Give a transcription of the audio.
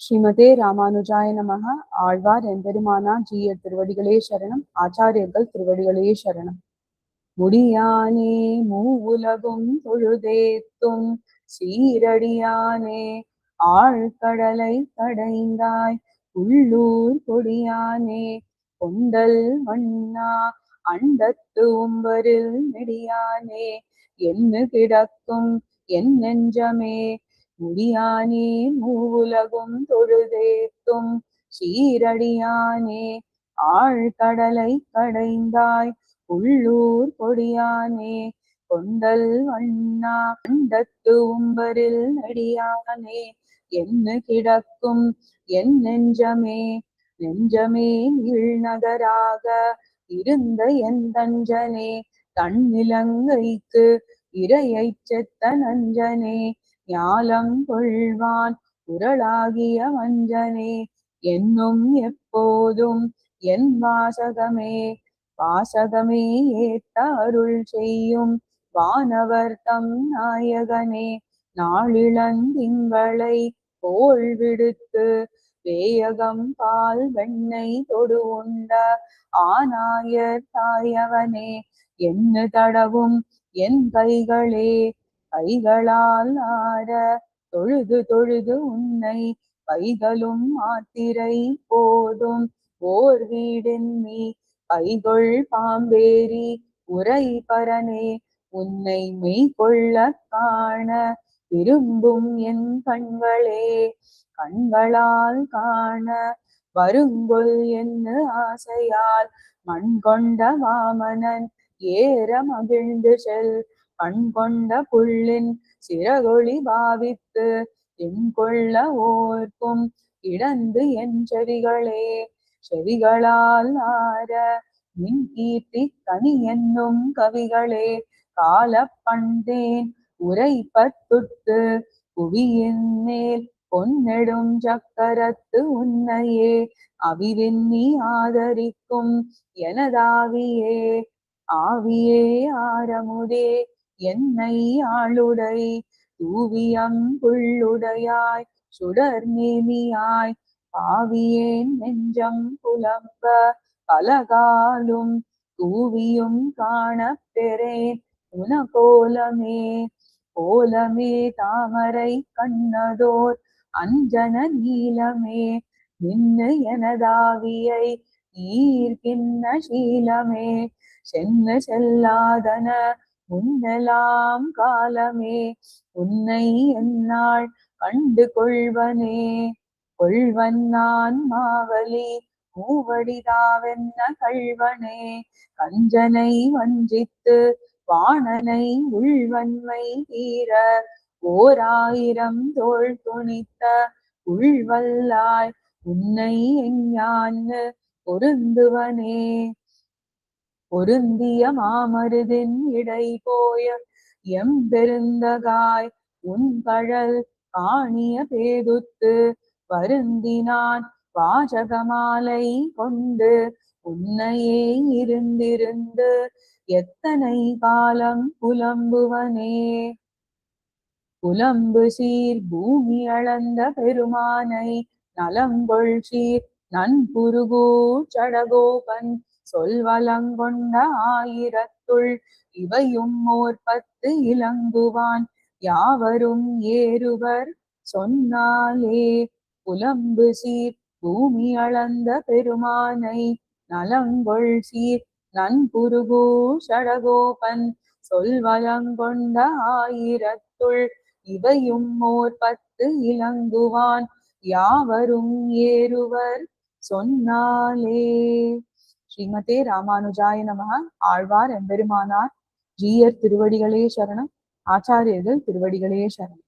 ஸ்ரீமதே ராமானுஜாய நமக. ஆழ்வார் எம்பெருமானார் ஜீயர் திருவடிகளே சரணம். ஆச்சாரியர்கள் திருவடிகளே சரணம். முடியானே மூவுலகும் தொழுதேத்தும் சீரடியானே ஆழ்கடலை கடைந்தாய் உள்ளூர் கொடியானே கொண்டல் மன்னா அண்டத்து உம்பரில் நெடியானே என்ன கிடக்கும் என் நெஞ்சமே முடியானே மூவுலகும் தொழுதேத்தும் சீரடியானே ஆழ்கடலை கடைந்தாய் உள்ளூர் கொடியானே கொண்டல் வண்ணா அண்டத்து உம்பரில் நெடியானே என்ன கிடக்கும் என் நெஞ்சமே நெஞ்சமே நீழ்நகராக இருந்த என் தஞ்சனே தன்னிலங்கைக்கு இரையைச் செத்த நஞ்சனே ஞாலம் கொள்வான் குரலாகிய வஞ்சனே என்னும் எப்போதும் என் வாசகமே வாசகமே ஏத்த அருள் செய்யும் வானவர் தம் நாயகனே நாளிளந்திங்களை போல் விடுத்து வேயகம் பால் வெண்ணெய் தொடு உண்ட ஆனாயர் தாயவனே என்ன தடவும் என் கைகளே கைகளால் ஆர தொழுது தொழுது உன்னை பைகளும் மாத்திரை போதும் ஓர் வீடின் நீ பைகொள் பாம்பேரி உரை பரனே உன்னை மெய்கொள்ள காண விரும்பும் என் கண்களே கண்களால் காண வருங்கொல் என்ன ஆசையால் மண் கொண்ட வாமனன் ஏற மகிழ்ந்து செல் கண் கொண்ட புள்ளின் சிறகொளி பாவித்து என் கொள்ள ஓர்க்கும் இடந்து என் செவிகளே செவிகளால் ஆர நின் கீர்த்தி கனி என்னும் கவிகளே கால பண்டேன் உரைப்பத்துட்டு புவியின் மேல் பொன்னெடும் சக்கரத்து உன்னையே அவிவின் நீ ஆதரிக்கும் எனதாவியே ஆவியே ஆரமுதே என்னை ஆளுடை தூவியம் புள்ளுடையாய் சுடர் நேமியாய் பாவியேன் நெஞ்சம் புலம்ப பலகாலும் தூவியும் காண பெறேன் உனகோலமே கோலமே தாமரை கண்ணதோர் அஞ்சன நீலமே நின்னு எனதாவியை ஈர்க்கின்ற சீலமே சென்னு செல்லாதன முன்னெலாம் காலமே உன்னை என்னால் கண்டு கொள்வனே கொள்வன் நான் மாவலி மூவடிதாவென்ன கள்வனே கஞ்சனை வஞ்சித்து வாணனை உள்வன்மை தீர ஓராயிரம் தோள் துணித்த உள்வல்லாய் உன்னை எஞ்ஞான்னு பொருந்துவனே பொருந்திய மாமருதின் இடை போய எம் பெருந்தகாய் உன் கழல் காணிய பேதுத்து வருந்தினான் வாசகமாலை கொண்டு உன்னையே இருந்திருந்து எத்தனை காலம் புலம்புவனே புலம்பு சீர் பூமி அளந்த பெருமானை நலங்கொள் சீர் நன்புருகூர் சடகோபன் சொல்வலங்கொண்ட ஆயிரத்துள் இவையும் ஓர் 10 இலங்குவான் யாவரும் ஏறுவர் சொன்னாலே புலம்பு சீர் பூமி அளந்த பெருமானை நலங்கொள் சீர் நன்புருகூர் சடகோபன் சொல்வலங்கொண்ட ஆயிரத்துள் இவையும் ஓர் 10 இலங்குவான் யாவரும் ஏறுவர் சொன்னாலே. ஸ்ரீமதே ராமானுஜாய நமக. ஆழ்வார் எம்பெருமானார் ஜீயர் திருவடிகளே சரணம். ஆச்சாரியர்கள் திருவடிகளே சரணம்.